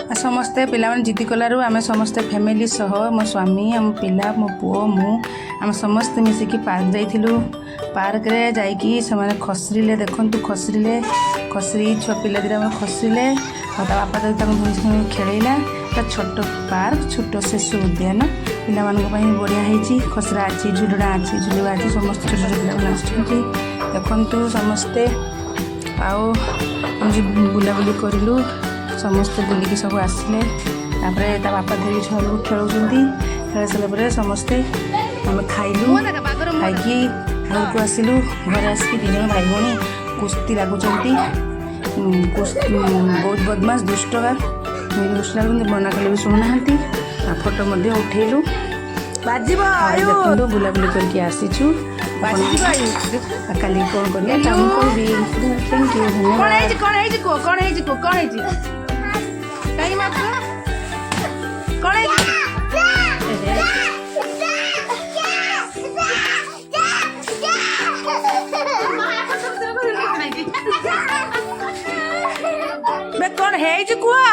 समस्ते पिलाମାନେ जिद्दी कलारू आम समस्ते फैमिली सह मो स्वामी आम पिला मो पुओ मु आम समस्ते मिसिकी पार्क जाइथिलु। पार्क रे जाइकी से खसरिले देखंतु खसरिले खसरी छुआ पिला दिरा खसरिले बापा तो खेलैला छोट पार्क छोट शिशु उद्यान पिला बढ़िया होती खसरा अच्छी झुलुड़ा अच्छी झुलुआ अच्छी समस्त छोट छोट पिला आसुँच देखु समस्ते आओ बुलाबुली करूँ समस्ते बुलिकी सब आसिले बापा धरी छुआ लोग खेलुँच खेल सारापर समस्ते आम खाइलु खाई घर को आसिलु घर आसिक दिज भाई भाई कुस्ती लगुंट बहुत बदमाश दुष्टगा दुष्ट लगुच मना कले भी शुणुना फोटो उठेलु देखो बुलाबुली करके आसीचु काली कौन करिया थैंक यू कौन है कुआ